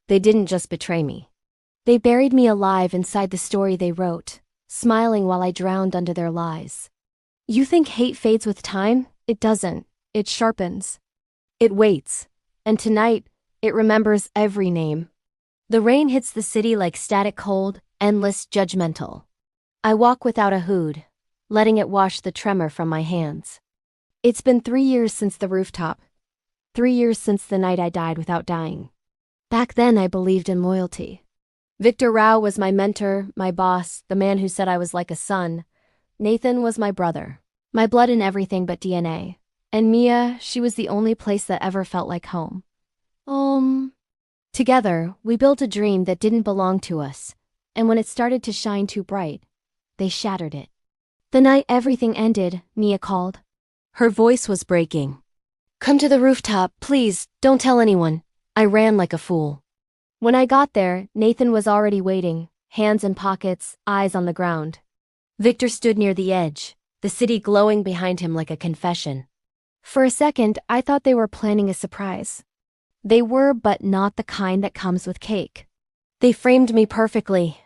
They didn't just betray me. They buried me alive inside the story they wrote, smiling while I drowned under their lies. You think hate fades with time? It doesn't. It sharpens. It waits. And tonight, it remembers every name. The rain hits the city like static cold, endless, judgmental. I walk without a hood, letting it wash the tremor from my hands. It's been 3 years since the rooftop. 3 years since the night I died without dying. Back then I believed in loyalty. Victor Rao was my mentor, my boss, the man who said I was like a son. Nathan was my brother, my blood in everything but DNA. And Mia, she was the only place that ever felt like home. Together, we built a dream that didn't belong to us, and when it started to shine too bright, they shattered it. The night everything ended, Mia called. Her voice was breaking. Come to the rooftop, please, don't tell anyone. I ran like a fool. When I got there, Nathan was already waiting, hands in pockets, eyes on the ground. Victor stood near the edge, the city glowing behind him like a confession. For a second, I thought they were planning a surprise. They were, but not the kind that comes with cake. They framed me perfectly.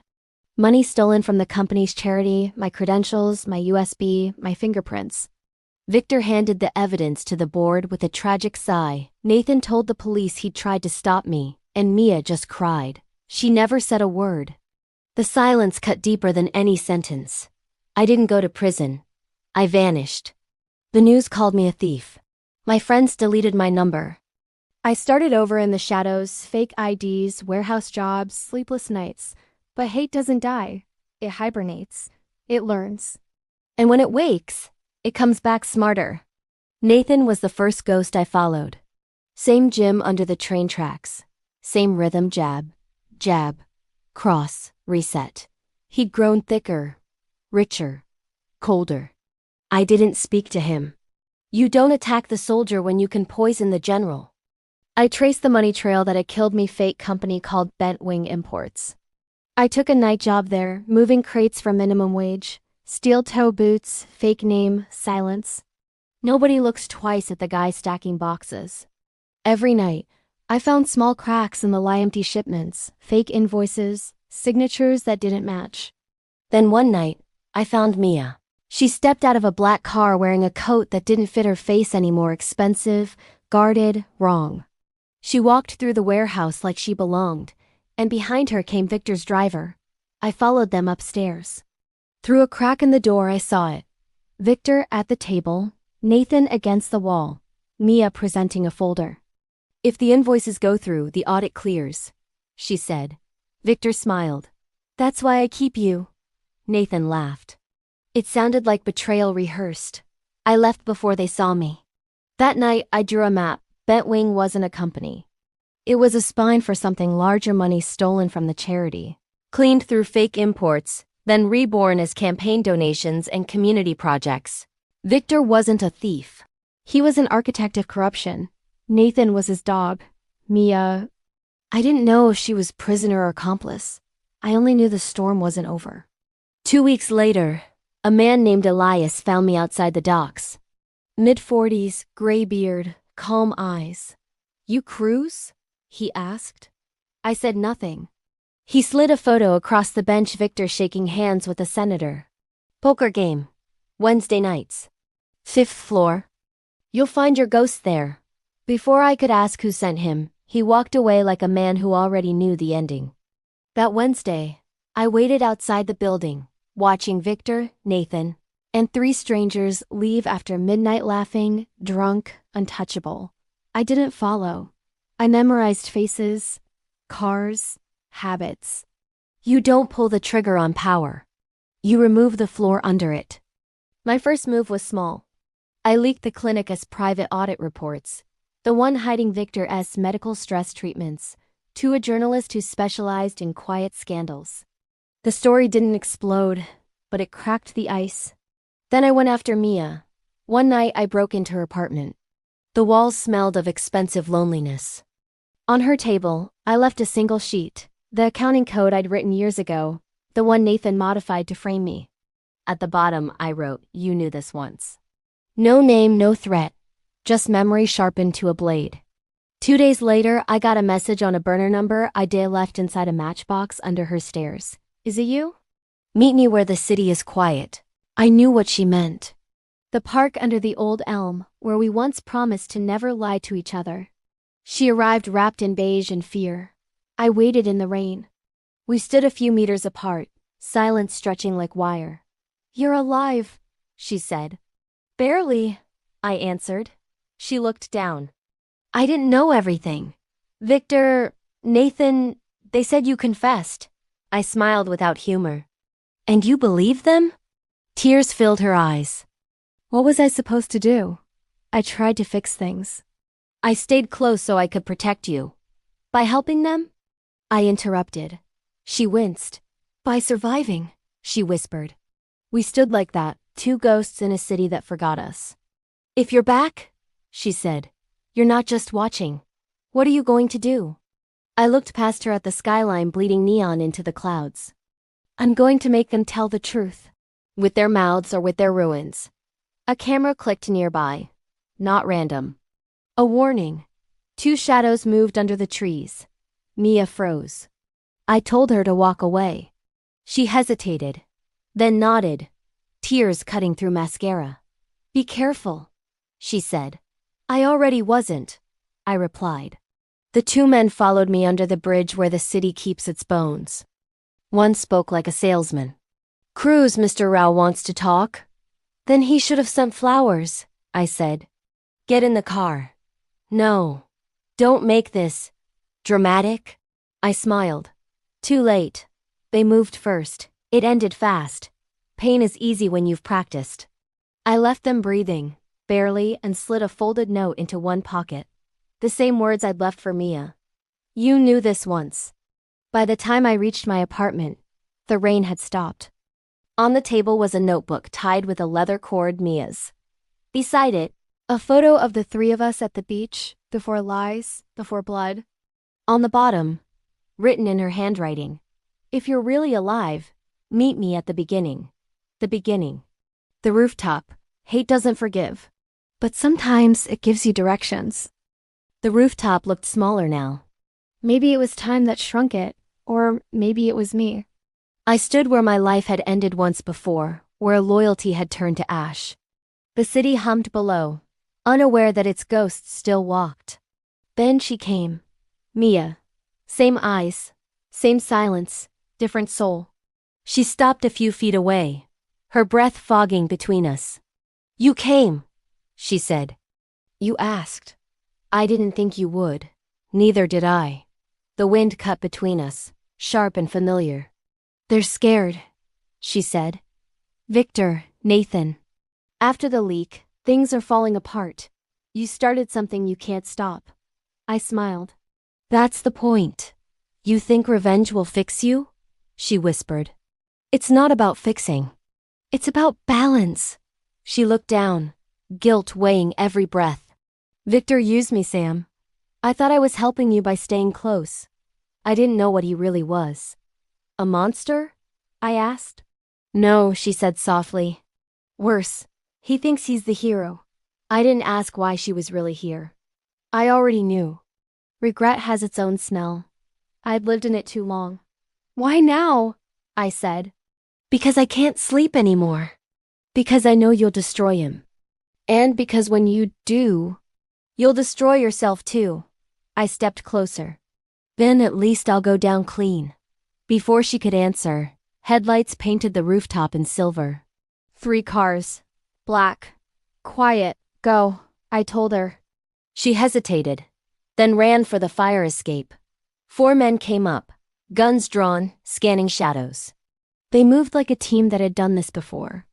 Money stolen from the company's charity, my credentials, my USB, my fingerprints. Victor handed the evidence to the board with a tragic sigh. Nathan told the police he'd tried to stop me, and Mia just cried. She never said a word. The silence cut deeper than any sentence. I didn't go to prison. I vanished. The news called me a thief. My friends deleted my number. I started over in the shadows, fake IDs, warehouse jobs, sleepless nights. But hate doesn't die. It hibernates. It learns. And when it wakes, it comes back smarter. Nathan was the first ghost I followed. Same gym under the train tracks. Same rhythm, jab, jab, cross, reset. He'd grown thicker, richer, colder. I didn't speak to him. You don't attack the soldier when you can poison the general. I traced the money trail that had killed me. Fake company called Bent Wing Imports. I took a night job there, moving crates for minimum wage. Steel toe boots, fake name, silence. Nobody looks twice at the guy stacking boxes. Every night, I found small cracks in the lie-empty shipments, fake invoices, signatures that didn't match. Then one night, I found Mia. She stepped out of a black car wearing a coat that didn't fit her face anymore. Expensive, guarded, wrong. She walked through the warehouse like she belonged, and behind her came Victor's driver. I followed them upstairs. Through a crack in the door I saw it. Victor at the table, Nathan against the wall, Mia presenting a folder. If the invoices go through, the audit clears, she said. Victor smiled. That's why I keep you. Nathan laughed. It sounded like betrayal rehearsed. I left before they saw me. That night I drew a map. Bent Wing wasn't a company. It was a spine for something larger, money stolen from the charity, cleaned through fake imports, then reborn as campaign donations and community projects. Victor wasn't a thief. He was an architect of corruption. Nathan was his dog. Mia, I didn't know if she was prisoner or accomplice. I only knew the storm wasn't over. 2 weeks later, a man named Elias found me outside the docks. Mid-40s, gray beard, calm eyes. You Cruz? He asked. I said nothing. He slid a photo across the bench. Victor shaking hands with a senator. Poker game. Wednesday nights. 5th floor. You'll find your ghost there. Before I could ask who sent him, he walked away like a man who already knew the ending. That Wednesday, I waited outside the building, watching Victor, Nathan, and 3 strangers leave after midnight, laughing, drunk, untouchable. I didn't follow. I memorized faces, cars, habits. You don't pull the trigger on power. You remove the floor under it. My first move was small. I leaked the clinic as private audit reports, the one hiding Victor S. medical stress treatments, to a journalist who specialized in quiet scandals. The story didn't explode, but it cracked the ice. Then I went after Mia. One night I broke into her apartment. The walls smelled of expensive loneliness. On her table, I left a single sheet, the accounting code I'd written years ago, the one Nathan modified to frame me. At the bottom, I wrote, "You knew this once." No name, no threat, just memory sharpened to a blade. 2 days later, I got a message on a burner number I'd left inside a matchbox under her stairs. Is it you? Meet me where the city is quiet. I knew what she meant. The park under the old elm, where we once promised to never lie to each other. She arrived wrapped in beige and fear. I waited in the rain. We stood a few meters apart, silence stretching like wire. You're alive, she said. Barely, I answered. She looked down. I didn't know everything. Victor, Nathan, they said you confessed. I smiled without humor. And you believed them? Tears filled her eyes. What was I supposed to do? I tried to fix things. I stayed close so I could protect you. By helping them? I interrupted. She winced. By surviving, she whispered. We stood like that, two ghosts in a city that forgot us. If you're back, she said, you're not just watching. What are you going to do? I looked past her at the skyline bleeding neon into the clouds. I'm going to make them tell the truth. With their mouths or with their ruins. A camera clicked nearby. Not random. A warning. 2 shadows moved under the trees. Mia froze. I told her to walk away. She hesitated, then nodded, tears cutting through mascara. Be careful, she said. I already wasn't, I replied. The 2 men followed me under the bridge where the city keeps its bones. One spoke like a salesman. Cruz, Mr. Rao wants to talk. Then he should have sent flowers, I said. Get in the car. No. Don't make this dramatic. I smiled. Too late. They moved first. It ended fast. Pain is easy when you've practiced. I left them breathing, barely, and slid a folded note into one pocket. The same words I'd left for Mia. You knew this once. By the time I reached my apartment, the rain had stopped. On the table was a notebook tied with a leather cord, Mia's. Beside it, a photo of the 3 of us at the beach, before lies, before blood. On the bottom, written in her handwriting, if you're really alive, meet me at the beginning. The beginning. The rooftop. Hate doesn't forgive. But sometimes it gives you directions. The rooftop looked smaller now. Maybe it was time that shrunk it, or maybe it was me. I stood where my life had ended once before, where loyalty had turned to ash. The city hummed below, unaware that its ghosts still walked. Then she came. Mia. Same eyes, same silence, different soul. She stopped a few feet away, her breath fogging between us. You came, she said. You asked. I didn't think you would. Neither did I. The wind cut between us, sharp and familiar. They're scared, she said. Victor, Nathan. After the leak, things are falling apart. You started something you can't stop. I smiled. That's the point. You think revenge will fix you? She whispered. It's not about fixing. It's about balance. She looked down, guilt weighing every breath. Victor used me, Sam. I thought I was helping you by staying close. I didn't know what he really was. A monster? I asked. No, she said softly. Worse, he thinks he's the hero. I didn't ask why she was really here. I already knew. Regret has its own smell. I'd lived in it too long. Why now? I said. Because I can't sleep anymore. Because I know you'll destroy him. And because when you do, you'll destroy yourself too. I stepped closer. Then at least I'll go down clean. Before she could answer, headlights painted the rooftop in silver. 3 cars. Black. Quiet. Go, I told her. She hesitated, then ran for the fire escape. 4 men came up, guns drawn, scanning shadows. They moved like a team that had done this before.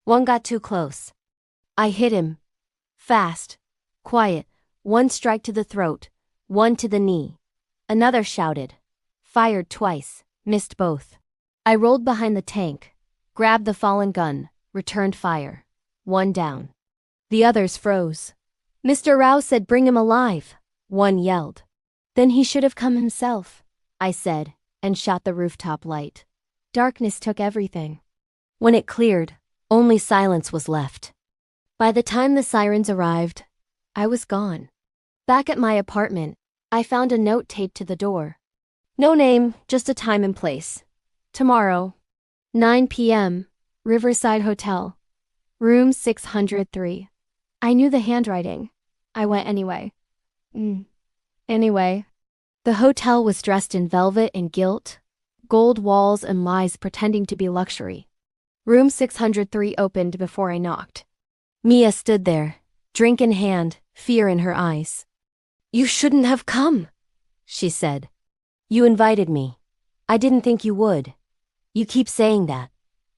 One got too close. I hit him. Fast. Quiet. 1 strike to the throat, 1 to the knee. Another shouted. Fired twice, missed both. I rolled behind the tank, grabbed the fallen gun, returned fire. 1 down. The others froze. Mr. Rao said bring him alive, 1 yelled. Then he should have come himself, I said, and shot the rooftop light. Darkness took everything. When it cleared, only silence was left. By the time the sirens arrived, I was gone. Back at my apartment, I found a note taped to the door. No name, just a time and place. Tomorrow, 9 p.m., Riverside Hotel, room 603. I knew the handwriting. I went anyway. Anyway. The hotel was dressed in velvet and gilt, gold walls and lies pretending to be luxury. Room 603 opened before I knocked. Mia stood there, drink in hand, fear in her eyes. "You shouldn't have come," she said. "You invited me. I didn't think you would. You keep saying that."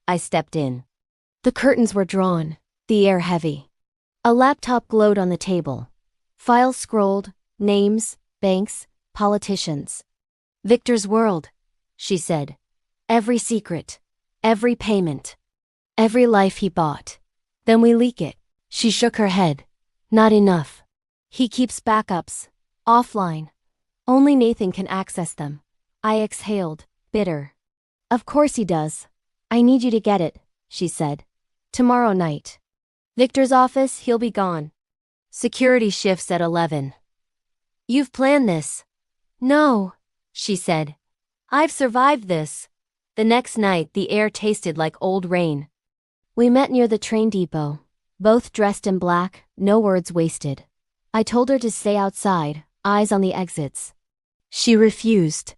I stepped in. The curtains were drawn, the air heavy. A laptop glowed on the table. Files scrolled, names, banks, politicians. "Victor's world," she said. "Every secret, every payment, every life he bought. Then we leak it." She shook her head. "Not enough. He keeps backups, offline. Only Nathan can access them." I exhaled, bitter. "Of course he does. I need you to get it," she said. "Tomorrow night. Victor's office, he'll be gone. Security shifts at 11. You've planned this." "No," she said. "I've survived this." The next night, the air tasted like old rain. We met near the train depot, both dressed in black, no words wasted. I told her to stay outside, eyes on the exits. She refused.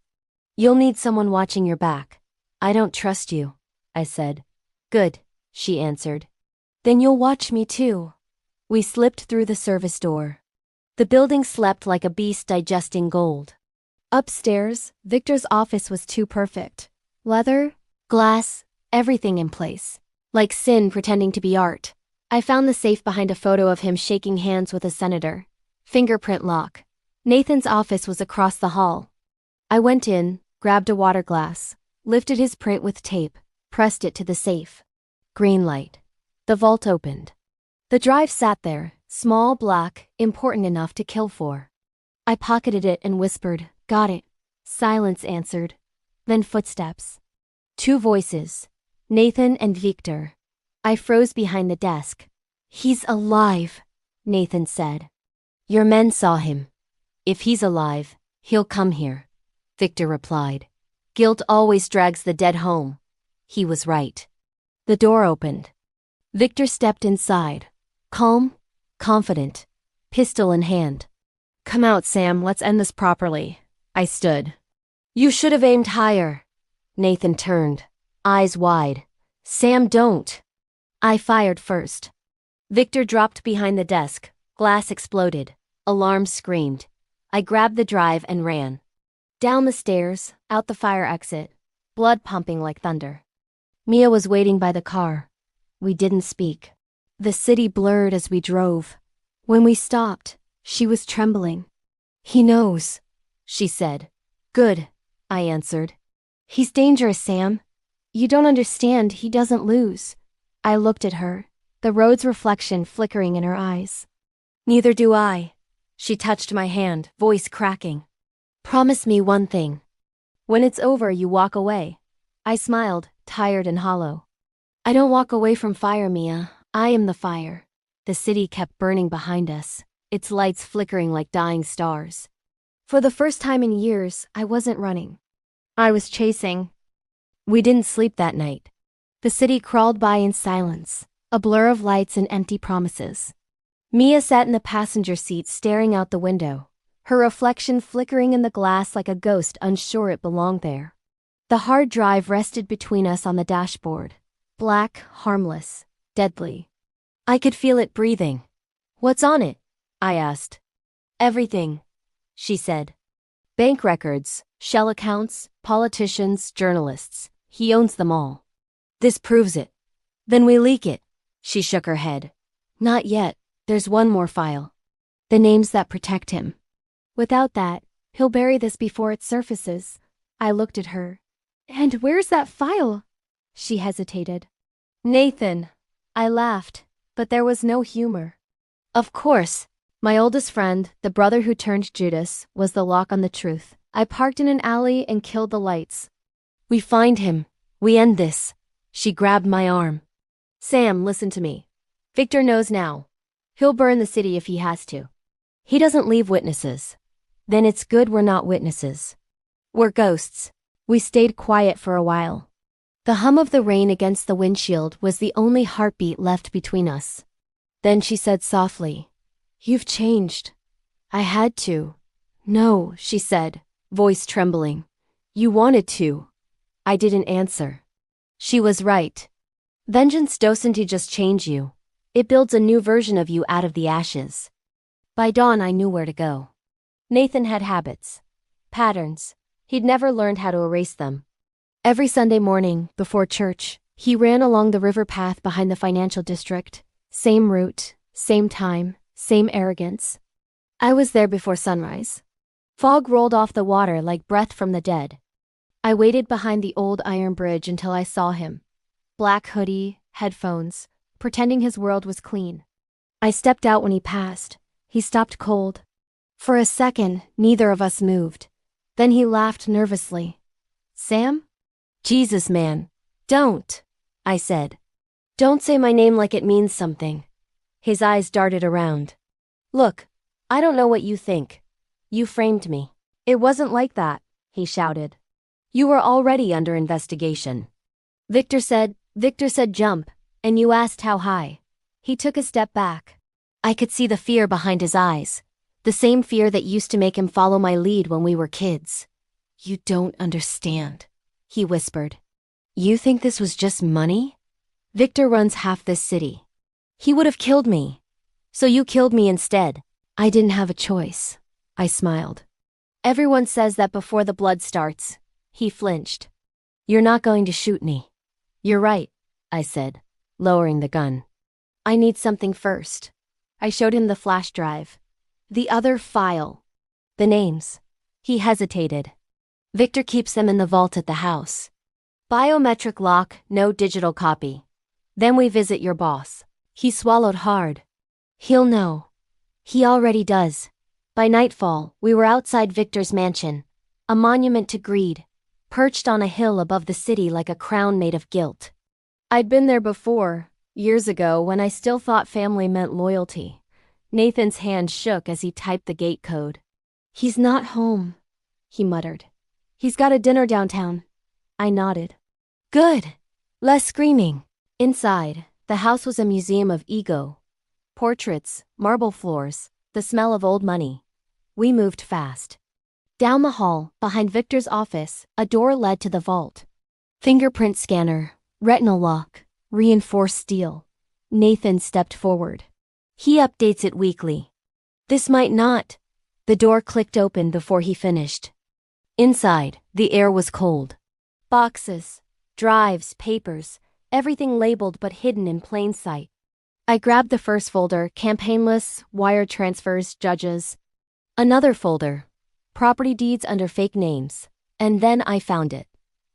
"You'll need someone watching your back." "I don't trust you," I said. "Good," she answered. "Then you'll watch me too." We slipped through the service door. The building slept like a beast digesting gold. Upstairs, Victor's office was too perfect. Leather, glass, everything in place. Like sin pretending to be art. I found the safe behind a photo of him shaking hands with a senator. Fingerprint lock. Nathan's office was across the hall. I went in, grabbed a water glass, lifted his print with tape, pressed it to the safe. Green light. The vault opened. The drive sat there, small, black, important enough to kill for. I pocketed it and whispered, "Got it." Silence answered. Then footsteps. Two voices. Nathan and Victor. I froze behind the desk. "He's alive," Nathan said. "Your men saw him. If he's alive, he'll come here," Victor replied. "Guilt always drags the dead home." He was right. The door opened. Victor stepped inside. Calm, confident, pistol in hand. "Come out, Sam, let's end this properly." I stood. "You should have aimed higher." Nathan turned, eyes wide. "Sam, don't." I fired first. Victor dropped behind the desk. Glass exploded. Alarms screamed. I grabbed the drive and ran. Down the stairs, out the fire exit, blood pumping like thunder. Mia was waiting by the car. We didn't speak. The city blurred as we drove. When we stopped, she was trembling. "He knows," she said. "Good," I answered. "He's dangerous, Sam. You don't understand, he doesn't lose." I looked at her, the road's reflection flickering in her eyes. "Neither do I." She touched my hand, voice cracking. "Promise me one thing. When it's over, you walk away." I smiled, tired and hollow. "I don't walk away from fire, Mia. I am the fire." The city kept burning behind us, its lights flickering like dying stars. For the first time in years, I wasn't running. I was chasing. We didn't sleep that night. The city crawled by in silence, a blur of lights and empty promises. Mia sat in the passenger seat staring out the window, her reflection flickering in the glass like a ghost unsure it belonged there. The hard drive rested between us on the dashboard, black, harmless, deadly. I could feel it breathing. "What's on it?" I asked. "Everything," she said. "Bank records, shell accounts, politicians, journalists. He owns them all." "This proves it." "Then we leak it." She shook her head. "Not yet. There's one more file. The names that protect him. Without that, he'll bury this before it surfaces." I looked at her. "And where's that file?" She hesitated. "Nathan." I laughed, but there was no humor. "Of course. My oldest friend, the brother who turned Judas, was the lock on the truth. I parked in an alley and killed the lights. We find him. We end this." She grabbed my arm. "Sam, listen to me. Victor knows now. He'll burn the city if he has to. He doesn't leave witnesses. Then it's good we're not witnesses. We're ghosts. We stayed quiet for a while. The hum of the rain against the windshield was the only heartbeat left between us. Then she said softly, "You've changed." I had to. "No," she said, voice trembling. "You wanted to." I didn't answer. She was right. Vengeance doesn't just change you. It builds a new version of you out of the ashes. By dawn I knew where to go. Nathan had habits. Patterns. He'd never learned how to erase them. Every Sunday morning, before church, he ran along the river path behind the financial district. Same route, same time, same arrogance. I was there before sunrise. Fog rolled off the water like breath from the dead. I waited behind the old iron bridge until I saw him. Black hoodie, headphones, pretending his world was clean. I stepped out when he passed. He stopped cold. For a second, neither of us moved. Then he laughed nervously. "Sam?" "Jesus, man. Don't," I said. "Don't say my name like it means something." His eyes darted around. "Look, I don't know what you think. You framed me." "It wasn't like that," he shouted. "You were already under investigation." Victor said jump, and you asked how high." He took a step back. I could see the fear behind his eyes, the same fear that used to make him follow my lead when we were kids. "You don't understand," he whispered. "You think this was just money? Victor runs half this city. He would have killed me. So you killed me instead." I didn't have a choice. I smiled. "Everyone says that before the blood starts." He flinched. "You're not going to shoot me." "You're right," I said, lowering the gun. "I need something first." I showed him the flash drive. The other file. The names. He hesitated. "Victor keeps them in the vault at the house. Biometric lock, no digital copy. Then we visit your boss." He swallowed hard. "He'll know. He already does." By nightfall, we were outside Victor's mansion, a monument to greed, perched on a hill above the city like a crown made of guilt. I'd been there before, years ago, when I still thought family meant loyalty. Nathan's hand shook as he typed the gate code. "He's not home," he muttered. "He's got a dinner downtown." I nodded. "Good. Less screaming." Inside, the house was a museum of ego. Portraits, marble floors, the smell of old money. We moved fast. Down the hall, behind Victor's office, a door led to the vault. Fingerprint scanner, retinal lock, reinforced steel. Nathan stepped forward. "He updates it weekly." "This might not." The door clicked open before he finished. Inside, the air was cold. Boxes, drives, papers, everything labeled but hidden in plain sight. I grabbed the first folder, campaign lists, wire transfers, judges. Another folder, property deeds under fake names. And then I found it.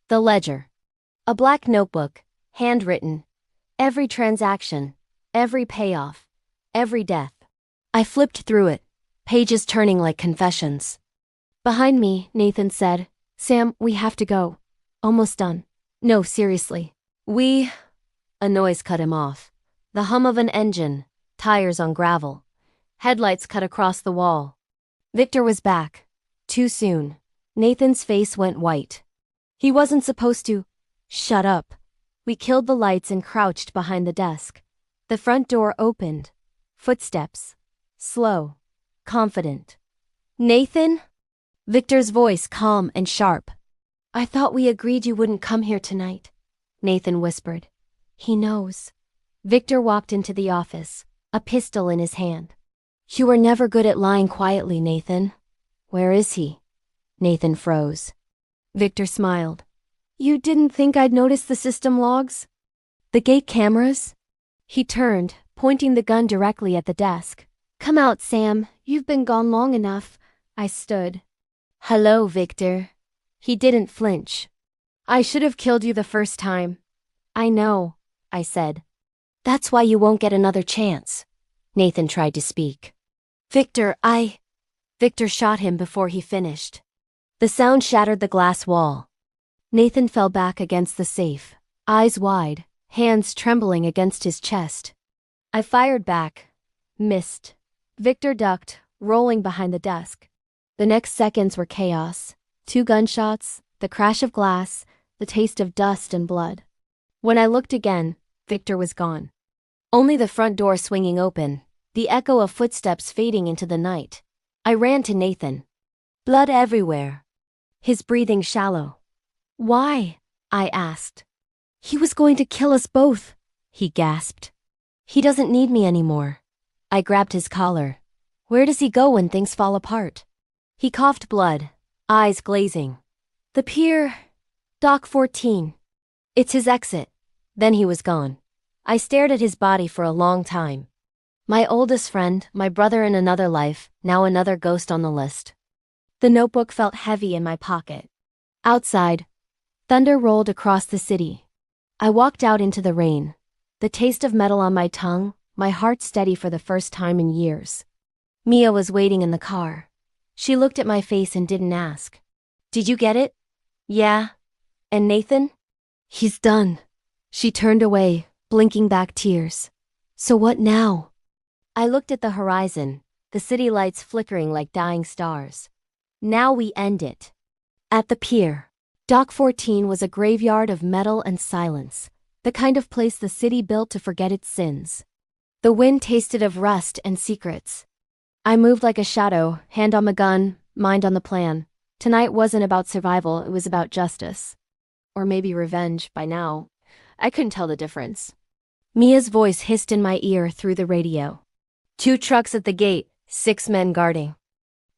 The ledger. A black notebook, handwritten. Every transaction, every payoff, every death. I flipped through it, pages turning like confessions. Behind me, Nathan said, "Sam, we have to go." "Almost done." "No, seriously." A noise cut him off. The hum of an engine, tires on gravel. Headlights cut across the wall. Victor was back. Too soon. Nathan's face went white. He wasn't supposed to. Shut up. We killed the lights and crouched behind the desk. The front door opened. Footsteps. Slow. Confident. "Nathan?" Victor's voice calm and sharp. "I thought we agreed you wouldn't come here tonight," Nathan whispered. "He knows." Victor walked into the office, a pistol in his hand. "You were never good at lying quietly, Nathan." "Where is he?" Nathan froze. Victor smiled. "You didn't think I'd notice the system logs? The gate cameras?" He turned, pointing the gun directly at the desk. "Come out, Sam. You've been gone long enough." I stood. "Hello, Victor." He didn't flinch. "I should have killed you the first time." "I know," I said. "That's why you won't get another chance." Nathan tried to speak. Victor shot him before he finished. The sound shattered the glass wall. Nathan fell back against the safe, eyes wide, hands trembling against his chest. I fired back. Missed. Victor ducked, rolling behind the desk. The next seconds were chaos. 2 gunshots, the crash of glass, the taste of dust and blood. When I looked again, Victor was gone. Only the front door swinging open, the echo of footsteps fading into the night. I ran to Nathan. Blood everywhere. His breathing shallow. Why? I asked. He was going to kill us both, he gasped. He doesn't need me anymore. I grabbed his collar. Where does he go when things fall apart? He coughed blood, eyes glazing. The pier. Dock 14. It's his exit. Then he was gone. I stared at his body for a long time. My oldest friend, my brother in another life, now another ghost on the list. The notebook felt heavy in my pocket. Outside, thunder rolled across the city. I walked out into the rain, the taste of metal on my tongue, my heart steady for the first time in years. Mia was waiting in the car. She looked at my face and didn't ask. Did you get it? Yeah. And Nathan? He's done. She turned away, blinking back tears. So what now? I looked at the horizon, the city lights flickering like dying stars. Now we end it. At the pier, Dock 14 was a graveyard of metal and silence, the kind of place the city built to forget its sins. The wind tasted of rust and secrets. I moved like a shadow, hand on the gun, mind on the plan. Tonight wasn't about survival, it was about justice. Or maybe revenge, by now. I couldn't tell the difference. Mia's voice hissed in my ear through the radio. 2 trucks at the gate, 6 men guarding.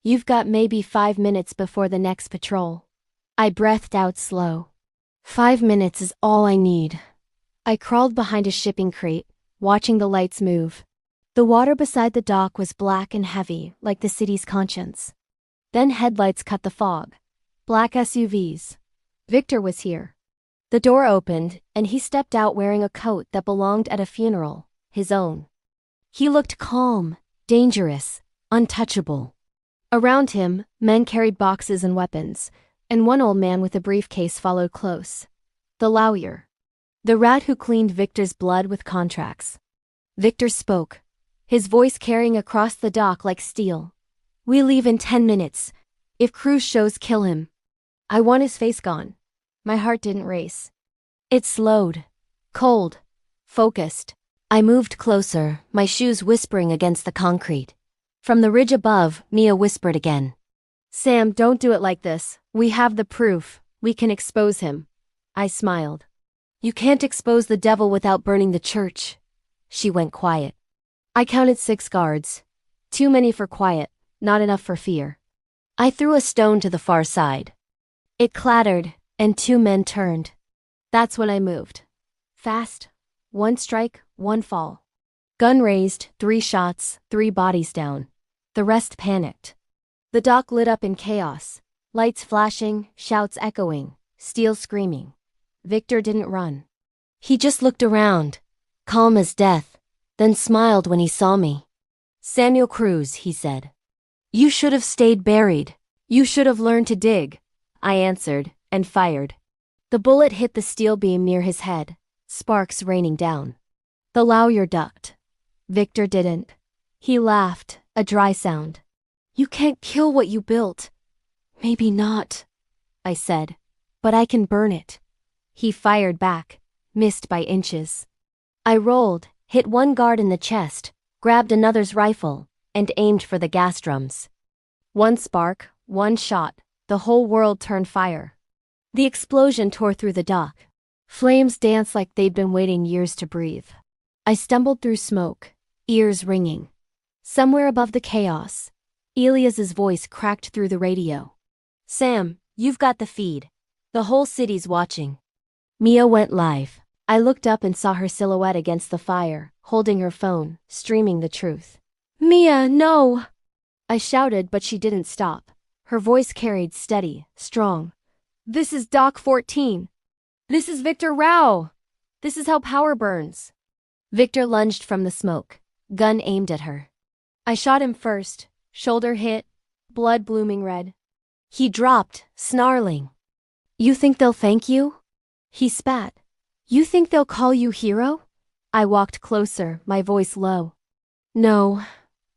You've got maybe 5 minutes before the next patrol. I breathed out slow. 5 minutes is all I need. I crawled behind a shipping crate, watching the lights move. The water beside the dock was black and heavy, like the city's conscience. Then headlights cut the fog. Black SUVs. Victor was here. The door opened, and he stepped out wearing a coat that belonged at a funeral, his own. He looked calm, dangerous, untouchable. Around him, men carried boxes and weapons, and one old man with a briefcase followed close. The lawyer. The rat who cleaned Victor's blood with contracts. Victor spoke, his voice carrying across the dock like steel. We leave in 10 minutes. If Cruz shows, kill him. I want his face gone. My heart didn't race. It slowed. Cold. Focused. I moved closer, my shoes whispering against the concrete. From the ridge above, Mia whispered again. Sam, don't do it like this. We have the proof. We can expose him. I smiled. You can't expose the devil without burning the church. She went quiet. I counted 6 guards. Too many for quiet, not enough for fear. I threw a stone to the far side. It clattered, and 2 men turned. That's when I moved. Fast. 1 strike, 1 fall. Gun raised, 3 shots, 3 bodies down. The rest panicked. The dock lit up in chaos. Lights flashing, shouts echoing, steel screaming. Victor didn't run. He just looked around, calm as death, then smiled when he saw me. Samuel Cruz, he said. You should have stayed buried. You should have learned to dig. I answered, and fired. The bullet hit the steel beam near his head, sparks raining down. The lawyer ducked. Victor didn't. He laughed, a dry sound. You can't kill what you built. Maybe not, I said, but I can burn it. He fired back, missed by inches. I rolled, hit 1 guard in the chest, grabbed another's rifle, and aimed for the gas drums. 1 spark, 1 shot, the whole world turned fire. The explosion tore through the dock. Flames danced like they'd been waiting years to breathe. I stumbled through smoke, ears ringing. Somewhere above the chaos, Elias's voice cracked through the radio. Sam, you've got the feed. The whole city's watching. Mia went live. I looked up and saw her silhouette against the fire, holding her phone, streaming the truth. Mia, no! I shouted, but she didn't stop. Her voice carried steady, strong. This is Dock 14. This is Victor Rao. This is how power burns. Victor lunged from the smoke, gun aimed at her. I shot him first, shoulder hit, blood blooming red. He dropped, snarling. You think they'll thank you? He spat. You think they'll call you hero? I walked closer, my voice low. No,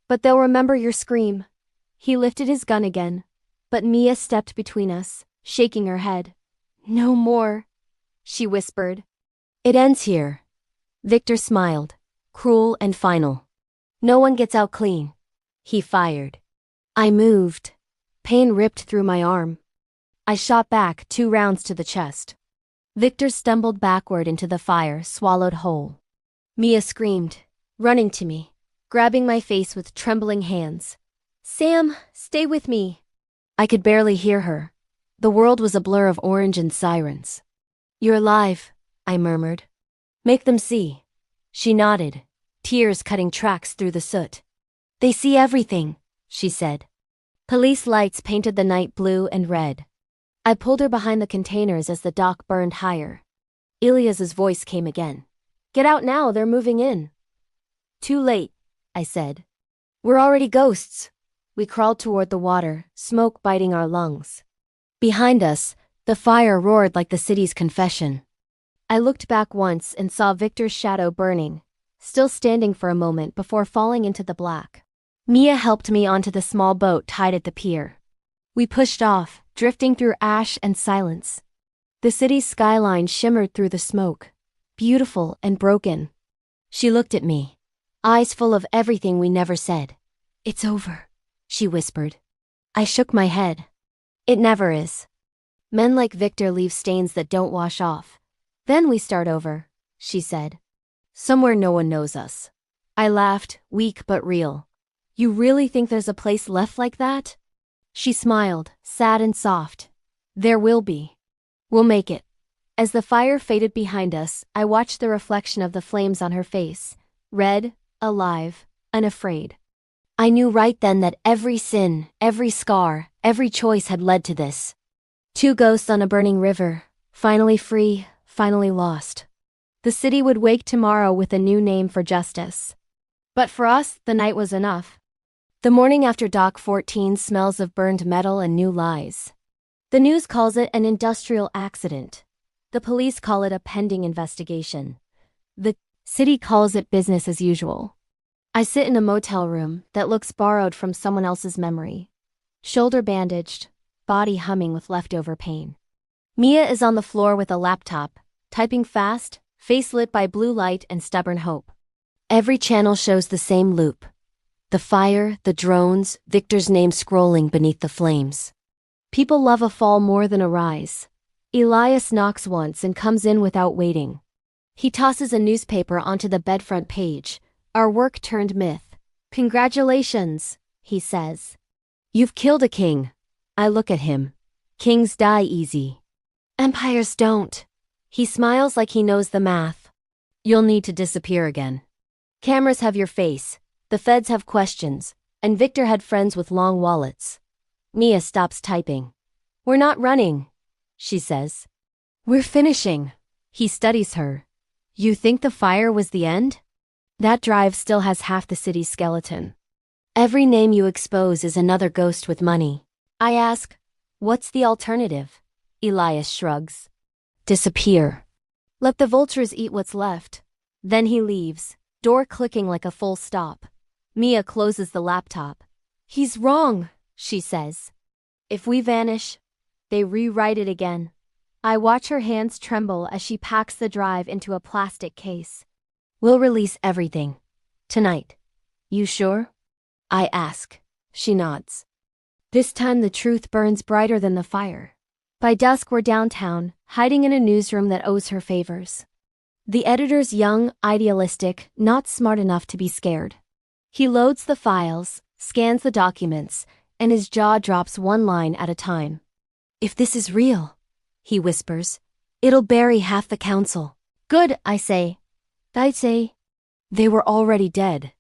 but they'll remember your scream, He lifted his gun again, but Mia stepped between us, shaking her head. No more, she whispered. It ends here. Victor smiled, cruel and final. No one gets out clean. He fired. I moved. Pain ripped through my arm. I shot back 2 rounds to the chest. Victor stumbled backward into the fire, swallowed whole. Mia screamed, running to me, grabbing my face with trembling hands. Sam, stay with me. I could barely hear her. The world was a blur of orange and sirens. You're alive, I murmured. Make them see. She nodded, tears cutting tracks through the soot. They see everything, she said. Police lights painted the night blue and red. I pulled her behind the containers as the dock burned higher. Ilias's voice came again. Get out now, they're moving in. Too late, I said. We're already ghosts. We crawled toward the water, smoke biting our lungs. Behind us, the fire roared like the city's confession. I looked back once and saw Victor's shadow burning, still standing for a moment before falling into the black. Mia helped me onto the small boat tied at the pier. We pushed off, drifting through ash and silence. The city's skyline shimmered through the smoke, beautiful and broken. She looked at me, eyes full of everything we never said. It's over, she whispered. I shook my head. It never is. Men like Victor leave stains that don't wash off. Then we start over, she said. Somewhere no one knows us. I laughed, weak but real. You really think there's a place left like that? She smiled, sad and soft. There will be. We'll make it. As the fire faded behind us, I watched the reflection of the flames on her face, red, alive, unafraid. I knew right then that every sin, every scar, every choice had led to this. 2 ghosts on a burning river, finally free, finally lost. The city would wake tomorrow with a new name for justice. But for us, the night was enough. The morning after Dock 14 smells of burned metal and new lies. The news calls it an industrial accident. The police call it a pending investigation. The city calls it business as usual. I sit in a motel room that looks borrowed from someone else's memory. Shoulder bandaged, body humming with leftover pain. Mia is on the floor with a laptop, typing fast, face lit by blue light and stubborn hope. Every channel shows the same loop. The fire, the drones, Victor's name scrolling beneath the flames. People love a fall more than a rise. Elias knocks once and comes in without waiting. He tosses a newspaper onto the bedfront page. Our work turned myth. Congratulations, he says. You've killed a king. I look at him. Kings die easy. Empires don't. He smiles like he knows the math. You'll need to disappear again. Cameras have your face. The feds have questions, and Victor had friends with long wallets. Mia stops typing. We're not running, she says. We're finishing. He studies her. You think the fire was the end? That drive still has half the city's skeleton. Every name you expose is another ghost with money. I ask, what's the alternative? Elias shrugs. Disappear. Let the vultures eat what's left. Then he leaves, door clicking like a full stop. Mia closes the laptop. He's wrong, she says. If we vanish, they rewrite it again. I watch her hands tremble as she packs the drive into a plastic case. We'll release everything. Tonight. You sure? I ask. She nods. This time the truth burns brighter than the fire. By dusk we're downtown, hiding in a newsroom that owes her favors. The editor's young, idealistic, not smart enough to be scared. He loads the files, scans the documents, and his jaw drops one line at a time. If this is real, he whispers, it'll bury half the council. Good, I say. I'd say. They were already dead.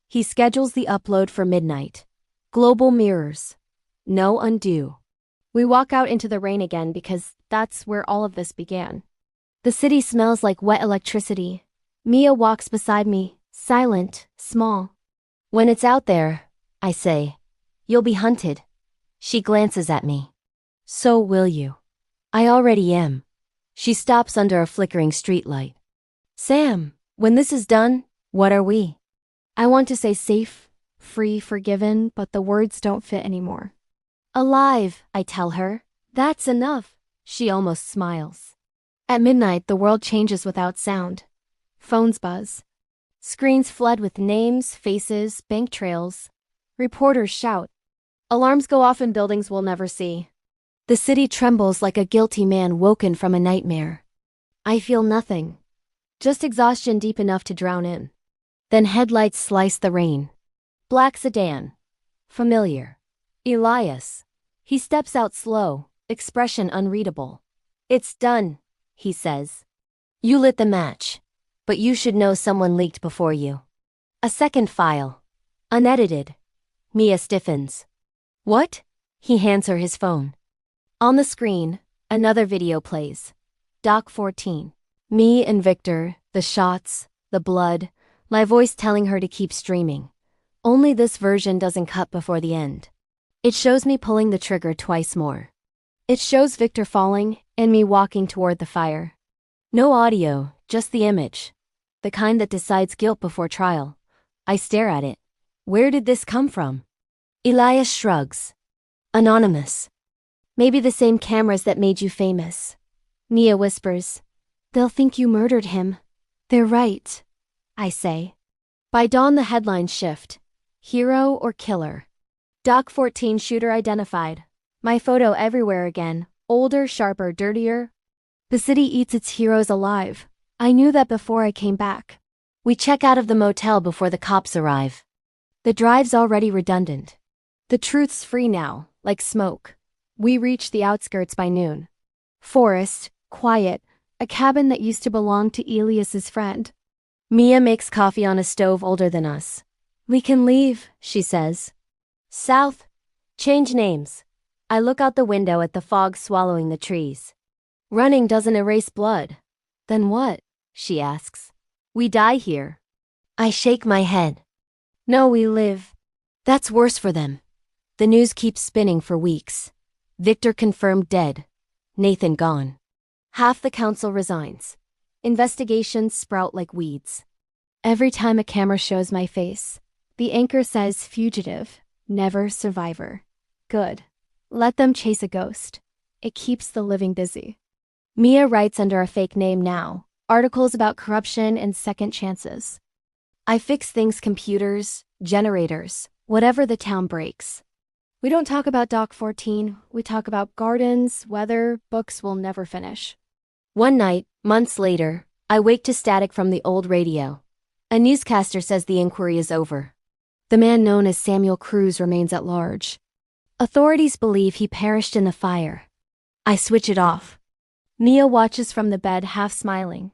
He schedules the upload for midnight. Global mirrors. No undo. We walk out into the rain again because that's where all of this began. The city smells like wet electricity. Mia walks beside me, silent, small. When it's out there, I say, you'll be hunted. She glances at me. So will you. I already am. She stops under a flickering streetlight. Sam, when this is done, what are we? I want to say safe, Free, forgiven, but the words don't fit anymore. Alive, I tell her. That's enough. She almost smiles. At midnight, the world changes without sound. Phones buzz. Screens flood with names, faces, bank trails. Reporters shout. Alarms go off in buildings we'll never see. The city trembles like a guilty man woken from a nightmare. I feel nothing. Just exhaustion deep enough to drown in. Then headlights slice the rain. Black sedan. Familiar. Elias. He steps out slow, expression unreadable. It's done, he says. You lit the match, but you should know someone leaked before you. A second file. Unedited. Mia stiffens. What? He hands her his phone. On the screen, another video plays. Doc 14. Me and Victor, the shots, the blood, my voice telling her to keep streaming. Only this version doesn't cut before the end. It shows me pulling the trigger twice more. It shows Victor falling and me walking toward the fire. No audio, just the image. The kind that decides guilt before trial. I stare at it. Where did this come from? Elias shrugs. Anonymous. Maybe the same cameras that made you famous. Mia whispers. They'll think you murdered him. They're right, I say. By dawn the headlines shift. Hero or killer? Doc 14 shooter identified. My photo everywhere again. Older, sharper, dirtier. The city eats its heroes alive. I knew that before I came back. We check out of the motel before the cops arrive. The drive's already redundant. The truth's free now, like smoke. We reach the outskirts by noon. Forest, quiet, a cabin that used to belong to Elias's friend. Mia makes coffee on a stove older than us. We can leave, she says. South. Change names. I look out the window at the fog swallowing the trees. Running doesn't erase blood. Then what? She asks. We die here. I shake my head. No, we live. That's worse for them. The news keeps spinning for weeks. Victor confirmed dead. Nathan gone. Half the council resigns. Investigations sprout like weeds. Every time a camera shows my face, the anchor says fugitive, never survivor. Good. Let them chase a ghost. It keeps the living busy. Mia writes under a fake name now, articles about corruption and second chances. I fix things, computers, generators, whatever the town breaks. We don't talk about Doc 14, we talk about gardens, weather, books we'll never finish. One night, months later, I wake to static from the old radio. A newscaster says the inquiry is over. The man known as Sam Cruz remains at large. Authorities believe he perished in the fire. I switch it off. Mia watches from the bed, half smiling.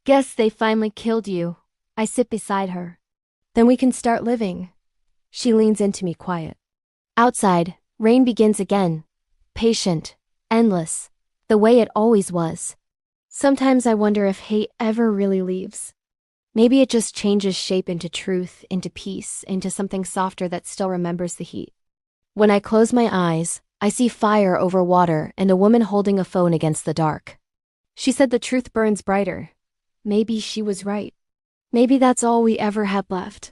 Guess they finally killed you. I sit beside her. Then we can start living. She leans into me quiet. Outside, rain begins again. Patient, endless, the way it always was. Sometimes I wonder if hate ever really leaves. Maybe it just changes shape into truth, into peace, into something softer that still remembers the heat. When I close my eyes, I see fire over water and a woman holding a phone against the dark. She said the truth burns brighter. Maybe she was right. Maybe that's all we ever had left.